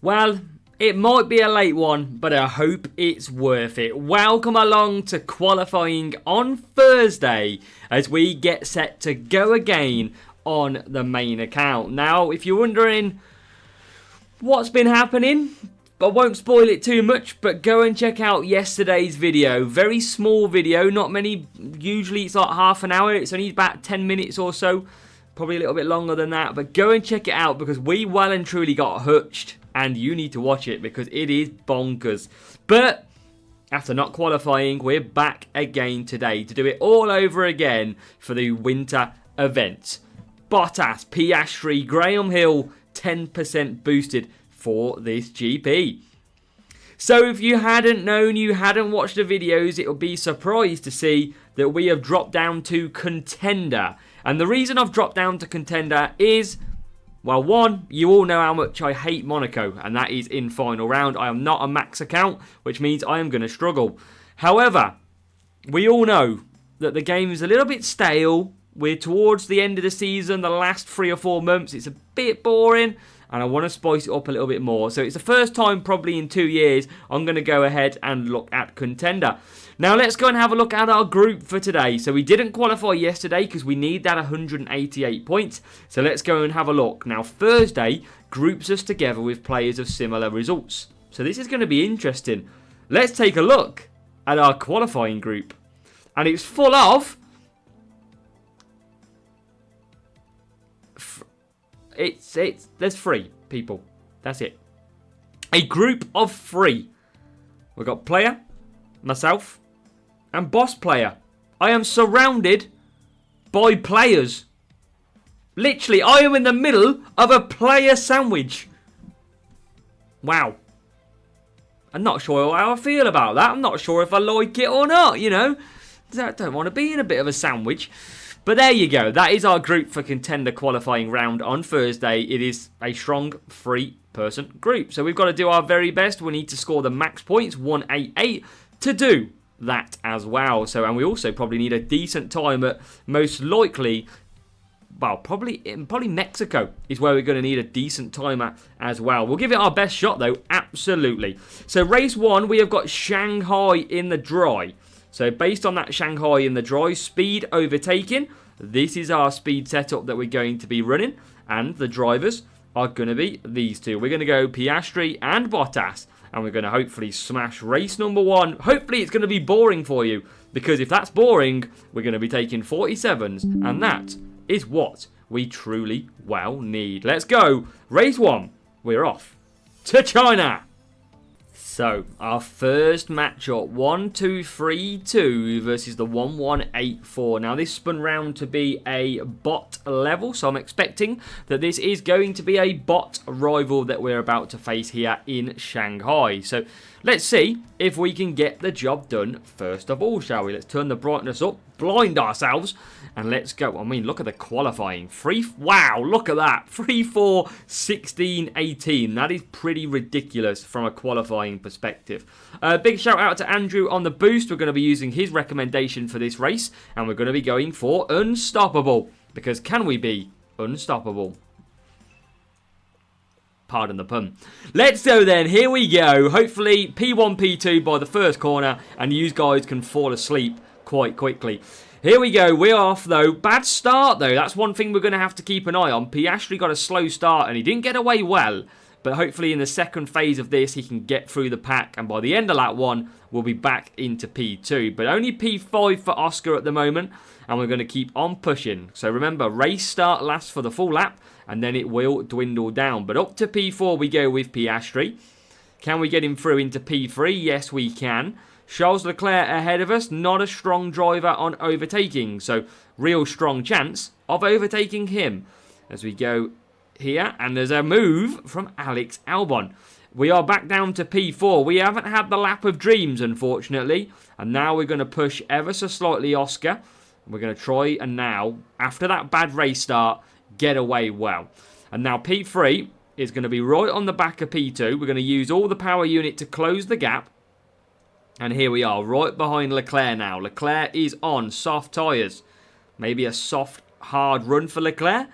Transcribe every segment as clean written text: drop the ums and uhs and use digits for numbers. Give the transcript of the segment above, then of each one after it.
Well, it might be a late one, but I hope it's worth it. Welcome along to qualifying on Thursday as we get set to go again on the main account. Now, if you're wondering what's been happening, I won't spoil it too much, but go and check out yesterday's video. Very small video, not many. Usually it's like half an hour. It's only about 10 minutes or so. Probably a little bit longer than that, but go and check it out because we well and truly got hooched. And you need to watch it because it is bonkers. But after not qualifying, we're back again today to do it all over again for the winter event. Bottas, Piastri, Graham Hill, 10% boosted for this GP. So if you hadn't known, you hadn't watched the videos, it will be surprised to see that we have dropped down to contender. And the reason I've dropped down to contender is, well, one, you all know how much I hate Monaco, and that is in final round. I am not a max account, which means I am going to struggle. However, we all know that the game is a little bit stale. We're towards the end of the season, the last 3 or 4 months. It's a bit boring, and I want to spice it up a little bit more. So it's the first time probably in 2 years I'm going to go ahead and look at contender. Now let's go and have a look at our group for today. So we didn't qualify yesterday because we need that 188 points. So let's go and have a look. Now Thursday groups us together with players of similar results. So this is going to be interesting. Let's take a look at our qualifying group. And it's full of... There's 3 people. That's it. A group of 3. We've got player, myself, and boss player. I am surrounded by players. Literally, I am in the middle of a player sandwich. Wow. I'm not sure how I feel about that. I'm not sure if I like it or not, you know. I don't want to be in a bit of a sandwich. But there you go. That is our group for contender qualifying round on Thursday. It is a strong 3-person group. So we've got to do our very best. We need to score the max points, 188, to do that as well. So, and we also probably need a decent time at most likely, well, probably Mexico is where we're going to need a decent time at as well. We'll give it our best shot though, absolutely. So race 1, we have got Shanghai in the dry. So based on that Shanghai in the dry, speed overtaking, this is our speed setup that we're going to be running. And the drivers are going to be these 2. We're going to go Piastri and Bottas. And we're going to hopefully smash race number 1. Hopefully it's going to be boring for you. Because if that's boring, we're going to be taking 47s. And that is what we truly well need. Let's go. Race 1. We're off to China. So, our first matchup, 1-2-3-2 versus the 1-1-8-4. Now, this spun round to be a bot level, so I'm expecting that this is going to be a bot rival that we're about to face here in Shanghai. So, let's see if we can get the job done first of all, shall we? Let's turn the brightness up, blind ourselves, and let's go. I mean, look at the qualifying. Wow, look at that. 3-4, 16, 18. That is pretty ridiculous from a qualifying perspective. Big shout out to Andrew on the boost. We're going to be using his recommendation for this race, and we're going to be going for unstoppable. Because can we be unstoppable? Pardon the pun. Let's go then. Here we go. Hopefully P1, P2 by the first corner, and you guys can fall asleep quite quickly. Here we go. We're off, though. Bad start, though. That's one thing we're going to have to keep an eye on. Piastri got a slow start, and he didn't get away well. But hopefully in the second phase of this, he can get through the pack. And by the end of that one, we'll be back into P2. But only P5 for Oscar at the moment. And we're going to keep on pushing. So remember, race start lasts for the full lap. And then it will dwindle down. But up to P4 we go with Piastri. Can we get him through into P3? Yes, we can. Charles Leclerc ahead of us, not a strong driver on overtaking, so real strong chance of overtaking him. As we go here, and there's a move from Alex Albon. We are back down to P4. We haven't had the lap of dreams, unfortunately, and now we're going to push ever so slightly Oscar. We're going to try and now, after that bad race start, get away well. And now P3 is going to be right on the back of P2. We're going to use all the power unit to close the gap. And here we are, right behind Leclerc now. Leclerc is on soft tyres. Maybe a soft, hard run for Leclerc?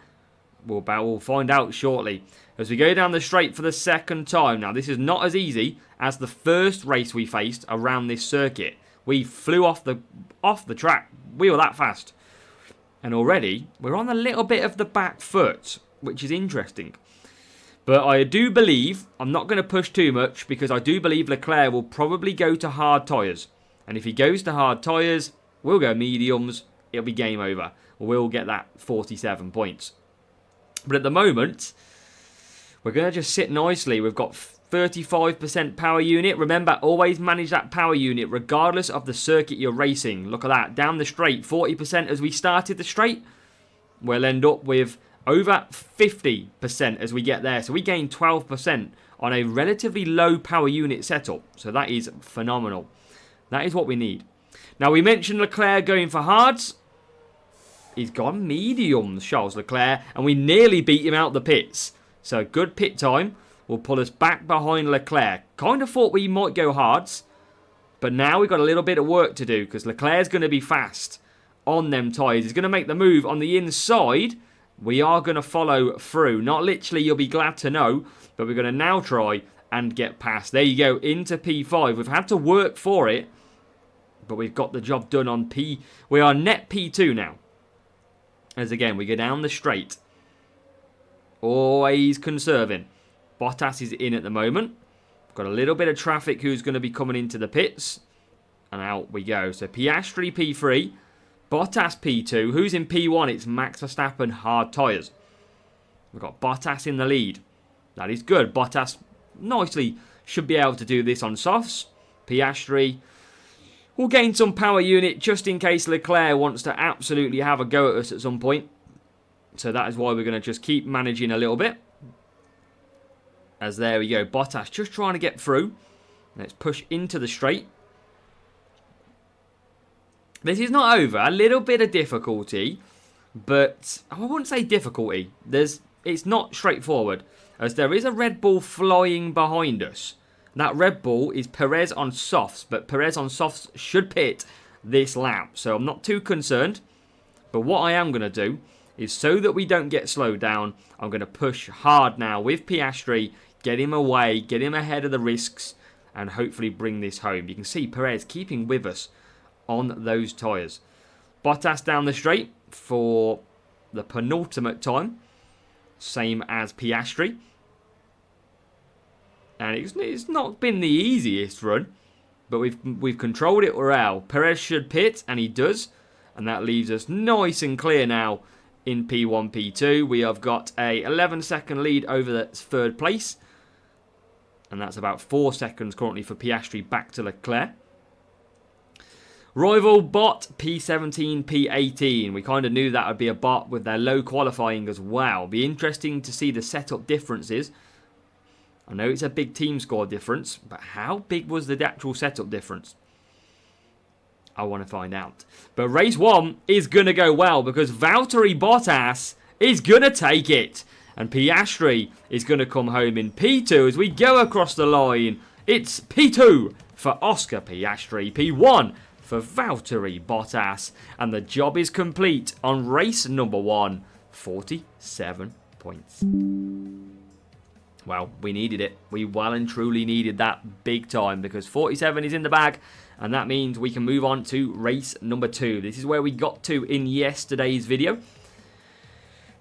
We'll find out shortly. as we go down the straight for the second time. Now, this is not as easy as the first race we faced around this circuit. We flew off the track. We were that fast. And already, we're on a little bit of the back foot, which is interesting. But I do believe, I'm not going to push too much, because I do believe Leclerc will probably go to hard tyres. And if he goes to hard tyres, we'll go mediums, it'll be game over. We'll get that 47 points. But at the moment, we're going to just sit nicely. We've got 35% power unit. Remember, always manage that power unit regardless of the circuit you're racing. Look at that. Down the straight, 40% as we started the straight. We'll end up with over 50% as we get there. So we gain 12% on a relatively low power unit setup. So that is phenomenal. That is what we need. Now, we mentioned Leclerc going for hards. He's gone mediums, Charles Leclerc. And we nearly beat him out the pits. So good pit time will pull us back behind Leclerc. Kind of thought we might go hards. But now we've got a little bit of work to do, because Leclerc's going to be fast on them tyres. He's going to make the move on the inside. We are going to follow through. Not literally, you'll be glad to know. But we're going to now try and get past. There you go, into P5. We've had to work for it. But we've got the job done on P. We are net P2 now. As again, we go down the straight. Always conserving. Bottas is in at the moment. Got a little bit of traffic who's going to be coming into the pits. And out we go. So Piastri P3. Bottas P2. Who's in P1? It's Max Verstappen, hard tyres. We've got Bottas in the lead. That is good. Bottas nicely should be able to do this on softs. Piastri will gain some power unit just in case Leclerc wants to absolutely have a go at us at some point. So that is why we're going to just keep managing a little bit. As there we go. Bottas just trying to get through. Let's push into the straight. This is not over. A little bit of difficulty. But I wouldn't say difficulty. It's not straightforward. As there is a Red Bull flying behind us. That Red Bull is Perez on softs. But Perez on softs should pit this lap. So I'm not too concerned. But what I am going to do is, so that we don't get slowed down, I'm going to push hard now with Piastri. Get him away. Get him ahead of the risks. And hopefully bring this home. You can see Perez keeping with us on those tyres. Bottas down the straight for the penultimate time. Same as Piastri. And it's not been the easiest run. But we've controlled it well. Perez should pit, and he does. And that leaves us nice and clear now in P1, P2. We have got a 11-second lead over the third place. And that's about 4 seconds currently for Piastri back to Leclerc. Rival bot P17, P18. We kind of knew that would be a bot with their low qualifying as well. Be interesting to see the setup differences. I know it's a big team score difference, but how big was the actual setup difference? I want to find out. But race 1 is going to go well, because Valtteri Bottas is going to take it. And Piastri is going to come home in P2 as we go across the line. It's P2 for Oscar Piastri, P1 for Valtteri Bottas. And the job is complete on race number 1. 47 points. Well, we needed it. We well and truly needed that big time, because 47 is in the bag. And that means we can move on to race number 2. This is where we got to in yesterday's video.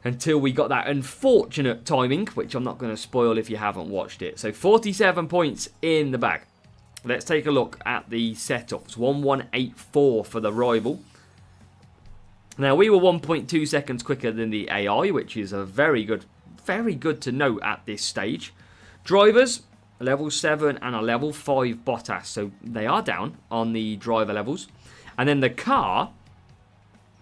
Until we got that unfortunate timing, which I'm not going to spoil if you haven't watched it. So 47 points in the bag. Let's take a look at the setups. 1184 for the rival. Now, we were 1.2 seconds quicker than the AI, which is a very good to note at this stage. Drivers, a level 7 and a level 5 Bottas. So they are down on the driver levels. And then the car,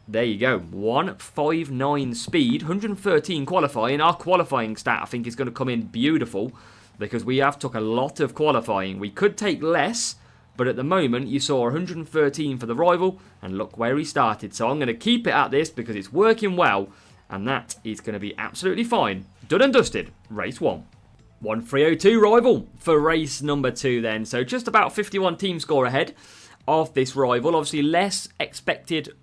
there you go, 159 speed, 113 qualifying. Our qualifying stat, I think, is going to come in beautiful, because we have took a lot of qualifying. We could take less, but at the moment you saw 113 for the rival, and look where he started. So I'm going to keep it at this because it's working well, and that is going to be absolutely fine. Done and dusted, race 1. 1302 rival for race number 2 then. So just about 51 team score ahead of this rival. Obviously less expected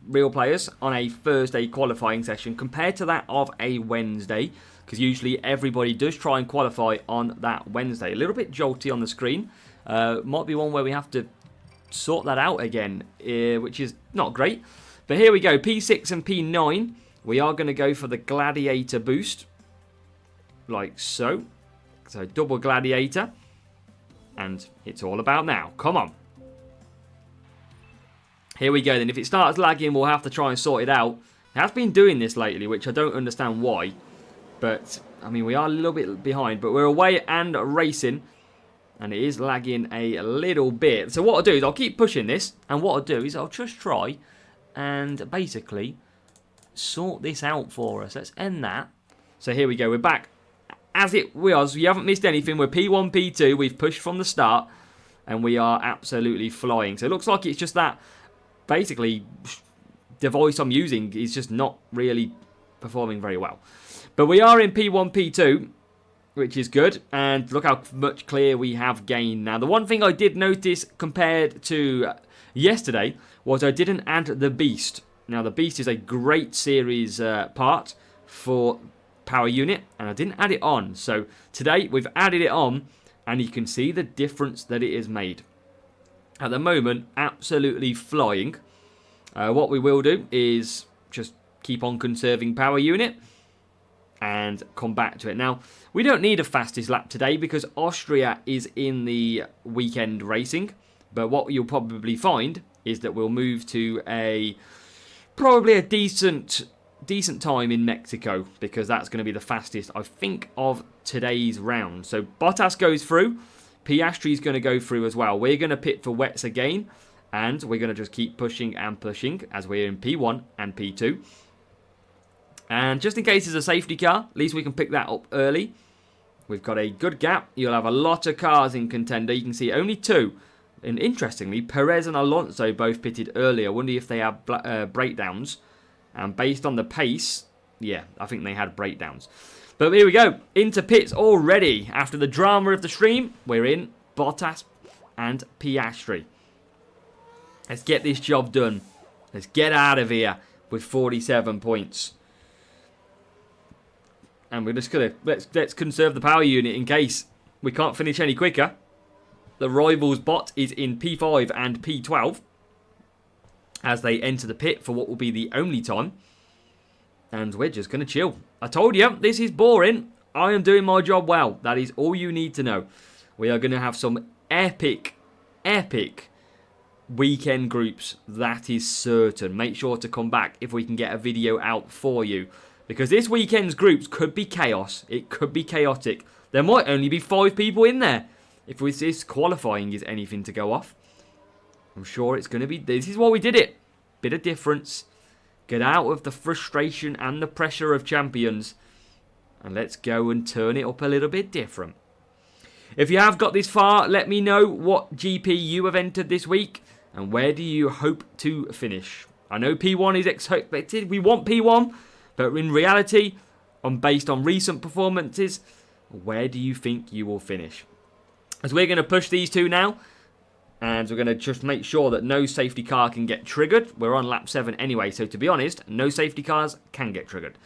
real players on a Thursday qualifying session compared to that of a Wednesday. because usually everybody does try and qualify on that Wednesday. A little bit jolty on the screen. Might be one where we have to sort that out again, which is not great. But here we go, P6 and P9. We are going to go for the Gladiator boost, like so. So double Gladiator, and it's all about now. Come on. Here we go then. If it starts lagging, we'll have to try and sort it out. It has been doing this lately, which I don't understand why. But, I mean, we are a little bit behind. But we're away and racing. And it is lagging a little bit. So what I'll do is I'll keep pushing this. And what I'll do is I'll just try and basically sort this out for us. Let's end that. So here we go. We're back as it was. You haven't missed anything. We're P1, P2. We've pushed from the start. And we are absolutely flying. So it looks like it's just that, basically, device I'm using is just not really performing very well. But we are in P1, P2, which is good. And look how much clear we have gained now. The one thing I did notice compared to yesterday was I didn't add the Beast. Now, the Beast is a great series part for Power Unit, and I didn't add it on. So today we've added it on, and you can see the difference that it has made. At the moment, absolutely flying. What we will do is just keep on conserving Power Unit and come back to it. Now, we don't need a fastest lap today because Austria is in the weekend racing. But what you'll probably find is that we'll move to probably a decent time in Mexico, because that's going to be the fastest, I think, of today's round. So Bottas goes through. Piastri's going to go through as well. We're going to pit for wets again. And we're going to just keep pushing and pushing as we're in P1 and P2. And just in case there's a safety car, at least we can pick that up early. We've got a good gap. You'll have a lot of cars in contender. You can see only two. And interestingly, Perez and Alonso both pitted earlier. I wonder if they have breakdowns. And based on the pace, yeah, I think they had breakdowns. But here we go. Into pits already. After the drama of the stream, we're in Bottas and Piastri. Let's get this job done. Let's get out of here with 47 points. And we're just going to, let's conserve the power unit in case we can't finish any quicker. The rivals bot is in P5 and P12 as they enter the pit for what will be the only time. And we're just going to chill. I told you, this is boring. I am doing my job well. That is all you need to know. We are going to have some epic weekend groups. That is certain. Make sure to come back if we can get a video out for you. Because this weekend's groups could be chaos. It could be chaotic. There might only be 5 people in there. If this qualifying is anything to go off. I'm sure it's going to be... This is why we did it. Bit of difference. Get out of the frustration and the pressure of champions. And let's go and turn it up a little bit different. If you have got this far, let me know what GP you have entered this week. And where do you hope to finish? I know P1 is expected. We want P1. But in reality, based on recent performances, where do you think you will finish? As we're going to push these two now. And we're going to just make sure that no safety car can get triggered. We're on lap 7 anyway. So to be honest, no safety cars can get triggered.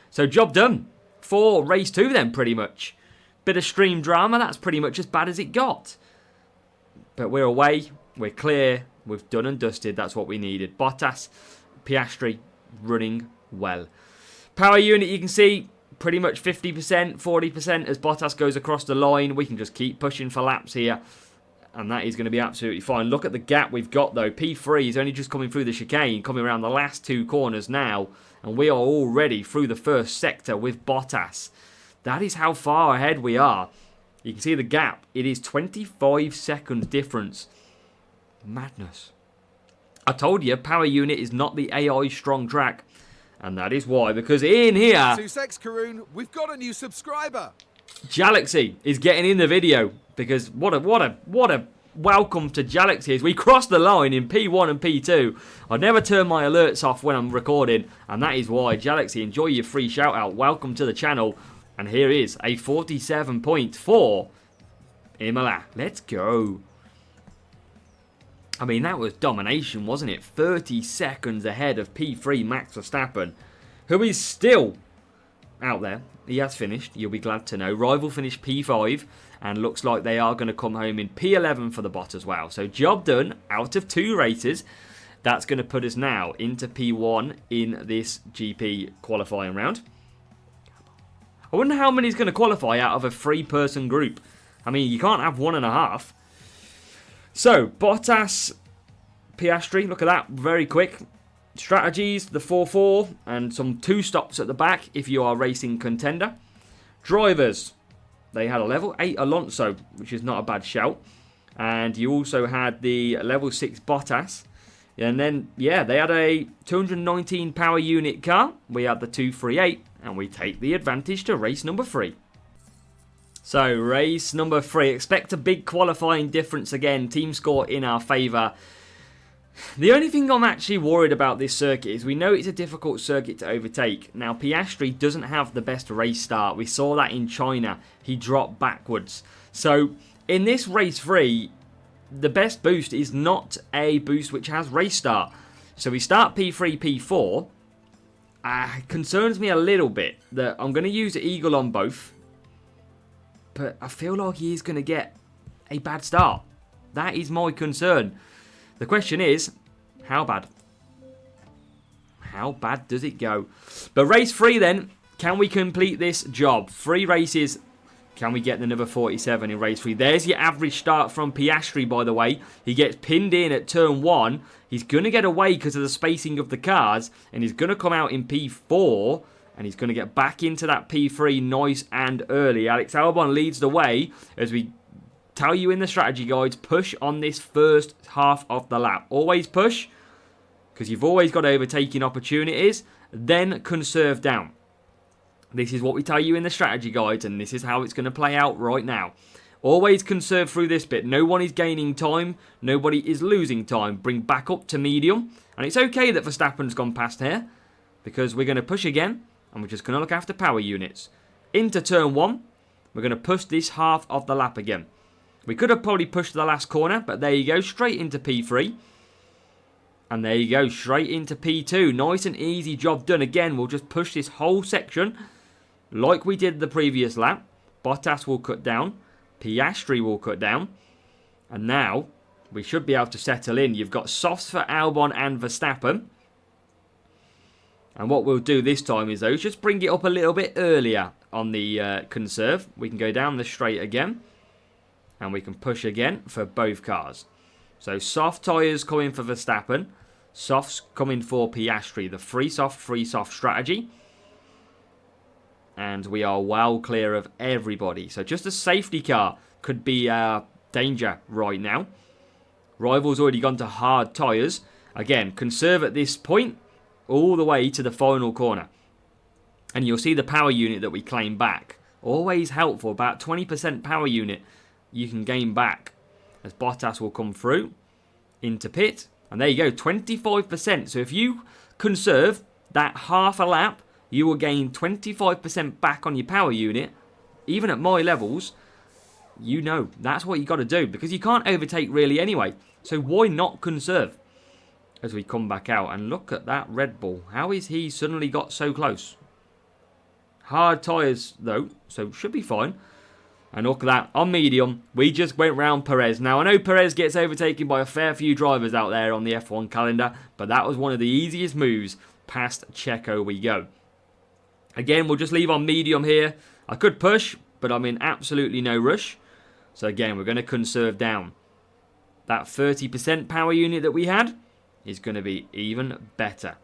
So job done. For race 2 then, pretty much. Bit of stream drama. That's pretty much as bad as it got. But we're away. We're clear. We've done and dusted. That's what we needed. Bottas, Piastri, running well. Power unit, you can see, pretty much 50%, 40% as Bottas goes across the line. We can just keep pushing for laps here. And that is going to be absolutely fine. Look at the gap we've got, though. P3 is only just coming through the chicane, coming around the last 2 corners now. And we are already through the first sector with Bottas. That is how far ahead we are. You can see the gap. It is 25 seconds difference. Madness. I told you, power unit is not the AI strong track. And that is why, because in here... 2 secs, Karun, we've got a new subscriber. Jalaxy is getting in the video. Because what a welcome to Jalaxy as we cross the line in P1 and P2. I never turn my alerts off when I'm recording. And that is why. Jalaxy, enjoy your free shout out. Welcome to the channel. And here is a 47 point for Imola. Let's go. I mean, that was domination, wasn't it? 30 seconds ahead of P3 Max Verstappen, who is still out there. He has finished. You'll be glad to know. Rival finished P5 and looks like they are going to come home in P11 for the bot as well. So job done out of 2 races. That's going to put us now into P1 in this GP qualifying round. I wonder how many is going to qualify out of a 3-person group. I mean, you can't have 1.5. So, Bottas, Piastri, look at that, very quick. Strategies, the 4-4, and some 2 stops at the back if you are racing contender. Drivers, they had a level 8 Alonso, which is not a bad shout. And you also had the level 6 Bottas. And then, yeah, they had a 219 power unit car. We had the 238, and we take the advantage to race number 3. So, race number 3. Expect a big qualifying difference again. Team score in our favour. The only thing I'm actually worried about this circuit is we know it's a difficult circuit to overtake. Now, Piastri doesn't have the best race start. We saw that in China. He dropped backwards. So, in this race 3, the best boost is not a boost which has race start. So, we start P3, P4. It concerns me a little bit that I'm going to use Eagle on both. But I feel like he is going to get a bad start. That is my concern. The question is, how bad? How bad does it go? But race 3 then, can we complete this job? 3 races, can we get another 47 in race 3? There's your average start from Piastri, by the way. He gets pinned in at turn 1. He's going to get away because of the spacing of the cars. And he's going to come out in P4. And he's going to get back into that P3 nice and early. Alex Albon leads the way as we tell you in the strategy guides, push on this first half of the lap. Always push, because you've always got overtaking opportunities. Then conserve down. This is what we tell you in the strategy guides, and this is how it's going to play out right now. Always conserve through this bit. No one is gaining time. Nobody is losing time. Bring back up to medium. And it's okay that Verstappen's gone past here, because we're going to push again. And we're just going to look after power units. Into turn 1. We're going to push this half of the lap again. We could have probably pushed the last corner. But there you go. Straight into P3. And there you go. Straight into P2. Nice and easy job done. Again, we'll just push this whole section. Like we did the previous lap. Bottas will cut down. Piastri will cut down. And now, we should be able to settle in. You've got softs for Albon and Verstappen. And what we'll do this time is, though, just bring it up a little bit earlier on the conserve. We can go down the straight again. And we can push again for both cars. So soft tyres coming for Verstappen. Softs coming for Piastri. The free soft strategy. And we are well clear of everybody. So just a safety car could be danger right now. Rival's already gone to hard tyres. Again, conserve at this point. All the way to the final corner. And you'll see the power unit that we claim back. Always helpful. About 20% power unit you can gain back. As Bottas will come through. Into pit. And there you go. 25%. So if you conserve that half a lap, you will gain 25% back on your power unit. Even at my levels, you know that's what you got to do. Because you can't overtake really anyway. So why not conserve? As we come back out, and look at that Red Bull. How is he suddenly got so close? Hard tyres though, so should be fine. And look at that, on medium, we just went round Perez. Now I know Perez gets overtaken by a fair few drivers out there on the F1 calendar, but that was one of the easiest moves. Past Checo we go. Again, we'll just leave on medium here. I could push, but I'm in absolutely no rush. So again, we're going to conserve down. That 30% power unit that we had is going to be even better.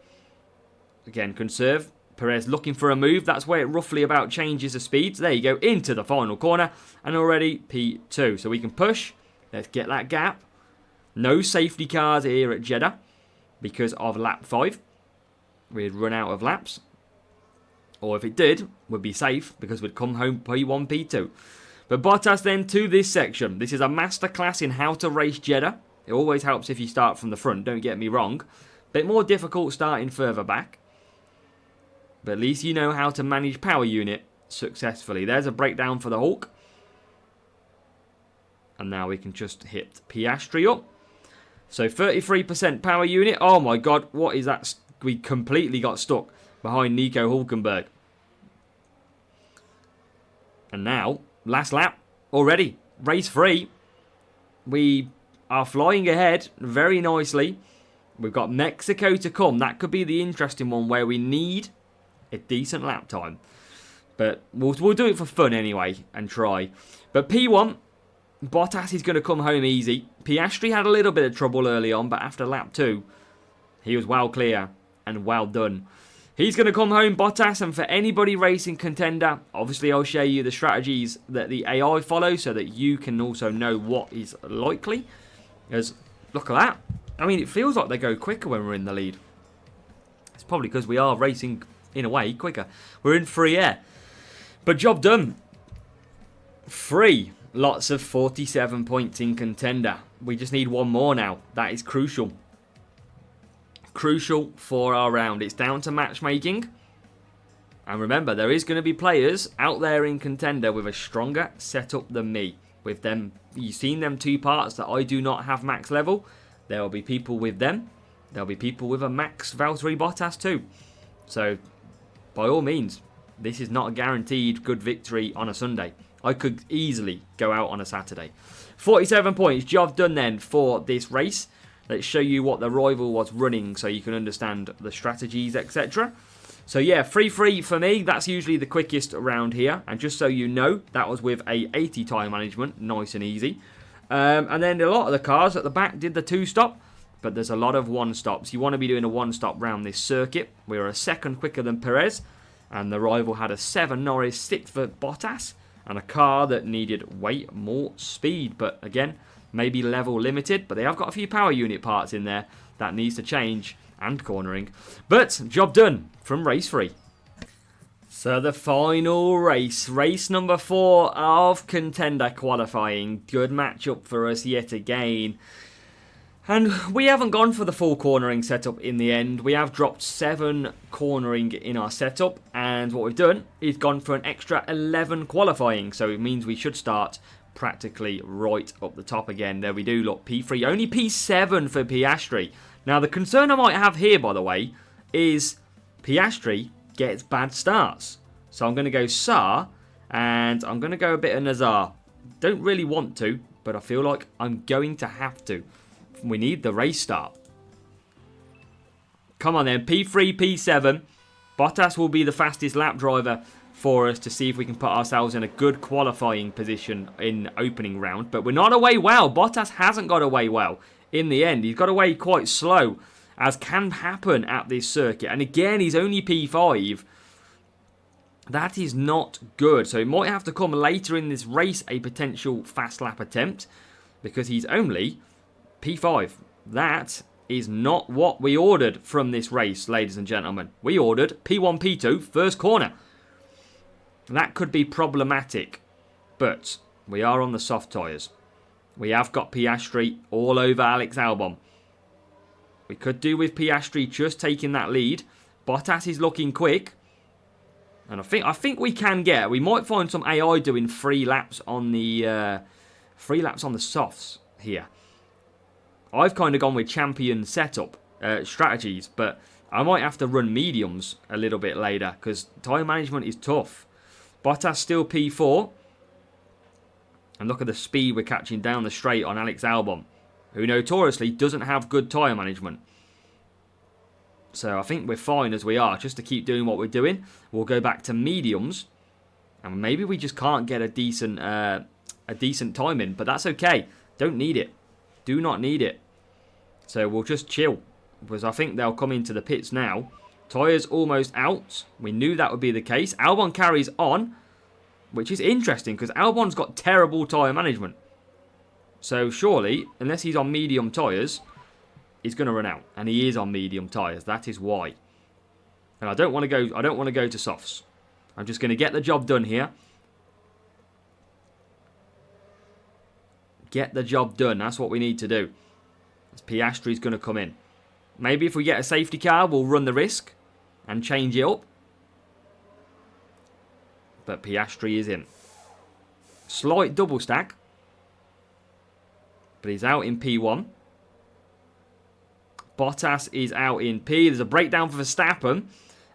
Again, conserve. Perez looking for a move. That's where it roughly about changes the speeds. There you go, into the final corner. And already P2. So we can push. Let's get that gap. No safety cars here at Jeddah because of lap 5. We'd run out of laps. Or if it did, we'd be safe because we'd come home P1, P2. But Bottas then to this section. This is a masterclass in how to race Jeddah. It always helps if you start from the front, don't get me wrong. Bit more difficult starting further back. But at least you know how to manage power unit successfully. There's a breakdown for the Hulk. And now we can just hit Piastri up. So 33% power unit. Oh my god, what is that? We completely got stuck behind Nico Hulkenberg. And now, last lap already. Race 3. We are flying ahead very nicely. We've got Mexico to come. That could be the interesting one where we need a decent lap time. But we'll do it for fun anyway and try. But P1, Bottas is going to come home easy. Piastri had a little bit of trouble early on, but after lap 2, he was well clear and well done. He's going to come home, Bottas, and for anybody racing contender, obviously I'll show you the strategies that the AI follow so that you can also know what is likely. Because, look at that. I mean, it feels like they go quicker when we're in the lead. It's probably because we are racing, in a way, quicker. We're in free air. But job done. 3 lots of 47 points in contender. We just need one more now. That is crucial. Crucial for our round. It's down to matchmaking. And remember, there is going to be players out there in contender with a stronger setup than me. With them, you've seen them 2 parts that I do not have max level. There will be people with them. There will be people with a max Valtteri Bottas too. So, by all means, this is not a guaranteed good victory on a Sunday. I could easily go out on a Saturday. 47 points, job done then for this race. Let's show you what the rival was running so you can understand the strategies, etc. So yeah, 3-3 for me. That's usually the quickest around here. And just so you know, that was with a 80 tyre management. Nice and easy. And then a lot of the cars at the back did the 2-stop. But there's a lot of 1-stops. You want to be doing a 1-stop round this circuit. We were a second quicker than Perez. And the rival had a 7 Norris 6 for Bottas. And a car that needed way more speed. But again, maybe level limited. But they have got a few power unit parts in there that needs to change. And cornering. But job done from race 3. So the final race. Race number 4 of contender qualifying. Good matchup for us yet again. And we haven't gone for the full cornering setup in the end. We have dropped 7 cornering in our setup. And what we've done is gone for an extra 11 qualifying. So it means we should start practically right up the top again. There we do, look, P3. Only P7 for Piastri. Now the concern I might have here, by the way, is Piastri gets bad starts. So I'm going to go Sar and I'm going to go a bit of Nazar. Don't really want to, but I feel like I'm going to have to. We need the race start. Come on then, P3, P7. Bottas will be the fastest lap driver for us to see if we can put ourselves in a good qualifying position in opening round. But we're not away well. Bottas hasn't got away well in the end. He's got away quite slow, as can happen at this circuit. And again, he's only P5. That is not good. So it might have to come later in this race, a potential fast lap attempt, because he's only P5. That is not what we ordered from this race, ladies and gentlemen. We ordered P1, P2, first corner. That could be problematic, but we are on the soft tyres. We have got Piastri all over Alex Albon. We could do with Piastri just taking that lead. Bottas is looking quick. And I think we can get. We might find some AI doing 3 laps on the softs here. I've kind of gone with champion setup strategies, but I might have to run mediums a little bit later because tyre management is tough. Bottas still P4. And look at the speed we're catching down the straight on Alex Albon, who notoriously doesn't have good tyre management. So I think we're fine as we are. Just to keep doing what we're doing, we'll go back to mediums. And maybe we just can't get a decent time in, but that's okay. Don't need it. Do not need it. So we'll just chill, because I think they'll come into the pits now. Tyres almost out. We knew that would be the case. Albon carries on, which is interesting because Albon's got terrible tyre management. So surely, unless he's on medium tyres, he's going to run out, and he is on medium tyres. That is why. And I don't want to go to softs. I'm just going to get the job done here. Get the job done. That's what we need to do. Piastri's going to come in. Maybe if we get a safety car, we'll run the risk and change it up. But Piastri is in. Slight double stack. But he's out in P1. Bottas is out in P. There's a breakdown for Verstappen.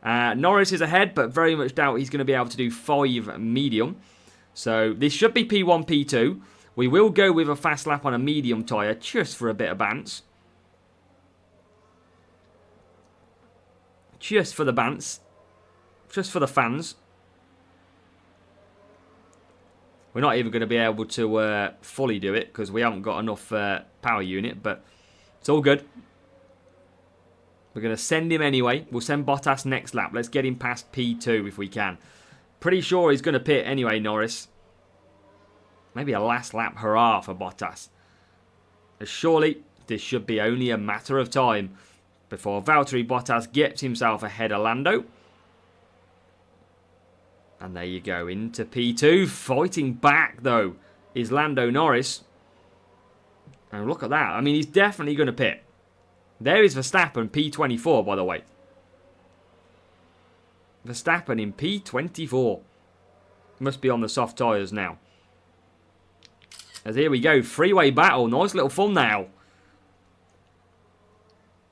Norris is ahead, but very much doubt he's going to be able to do 5 medium. So this should be P1, P2. We will go with a fast lap on a medium tyre just for a bit of bounce. Just for the bounce. Just for the fans. We're not even going to be able to fully do it because we haven't got enough power unit, but it's all good. We're going to send him anyway. We'll send Bottas next lap. Let's get him past P2 if we can. Pretty sure he's going to pit anyway, Norris. Maybe a last lap hurrah for Bottas. As surely this should be only a matter of time before Valtteri Bottas gets himself ahead of Lando. And there you go, into P2. Fighting back, though, is Lando Norris. And look at that. I mean, he's definitely going to pit. There is Verstappen, P24, by the way. Verstappen in P24. Must be on the soft tyres now. As here we go, freeway battle. Nice little thumbnail.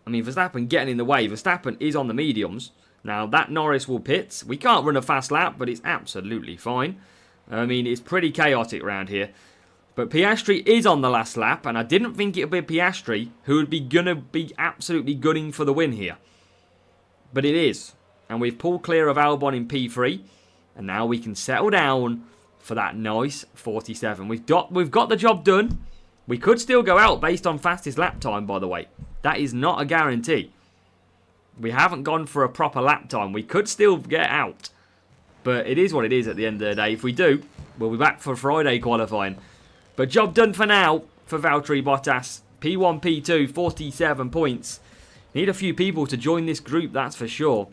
I mean, Verstappen getting in the way. Verstappen is on the mediums. Now, that Norris will pit. We can't run a fast lap, but it's absolutely fine. I mean, it's pretty chaotic around here. But Piastri is on the last lap, and I didn't think it would be Piastri who would be going to be absolutely gunning for the win here. But it is. And we've pulled clear of Albon in P3, and now we can settle down for that nice 47. We've got the job done. We could still go out based on fastest lap time, by the way. That is not a guarantee. We haven't gone for a proper lap time. We could still get out. But it is what it is at the end of the day. If we do, we'll be back for Friday qualifying. But job done for now for Valtteri Bottas. P1, P2, 47 points. Need a few people to join this group, that's for sure.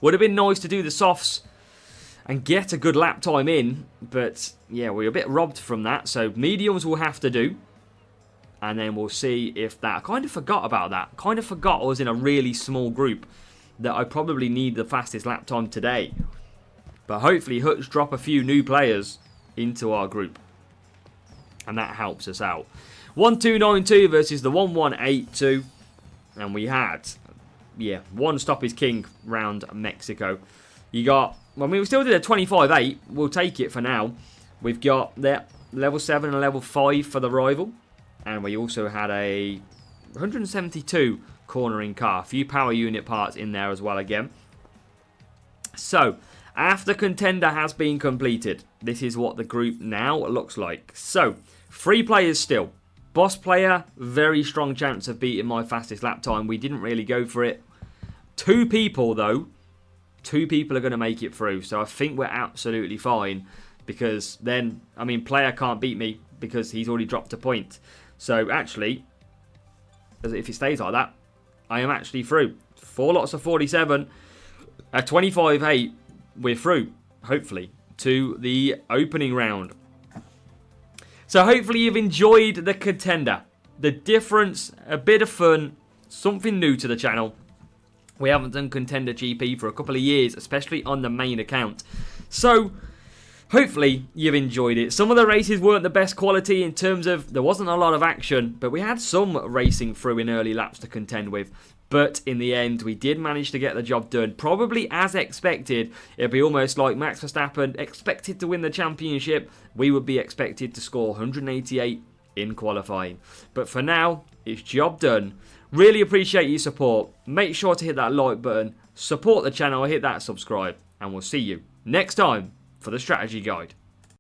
Would have been nice to do the softs and get a good lap time in. But yeah, we're a bit robbed from that. So mediums will have to do. And then we'll see if that... I kind of forgot about that. Kind of forgot I was in a really small group. That I probably need the fastest lap time today. But hopefully Hutch drop a few new players into our group. And that helps us out. 1292 versus the 1182. And we had... yeah, one stop is king round Mexico. You got... well, I mean, we still did a 25-8. We'll take it for now. We've got the level 7 and level 5 for the rival. And we also had a 172 cornering car. A few power unit parts in there as well again. So, after contender has been completed, this is what the group now looks like. So, 3 players still. Boss player, very strong chance of beating my fastest lap time. We didn't really go for it. 2 people, though. 2 people are going to make it through. So, I think we're absolutely fine. Because then, I mean, player can't beat me because he's already dropped a point. So, actually, if it stays like that, I am actually through. 4 lots of 47. At 25-8, we're through, hopefully, to the opening round. So, hopefully, you've enjoyed the contender. The difference, a bit of fun, something new to the channel. We haven't done contender GP for a couple of years, especially on the main account. So... hopefully you've enjoyed it. Some of the races weren't the best quality in terms of there wasn't a lot of action, but we had some racing through in early laps to contend with. But in the end, we did manage to get the job done. Probably as expected. It'd be almost like Max Verstappen expected to win the championship. We would be expected to score 188 in qualifying. But for now, it's job done. Really appreciate your support. Make sure to hit that like button. Support the channel, hit that subscribe. And we'll see you next time for the strategy guide.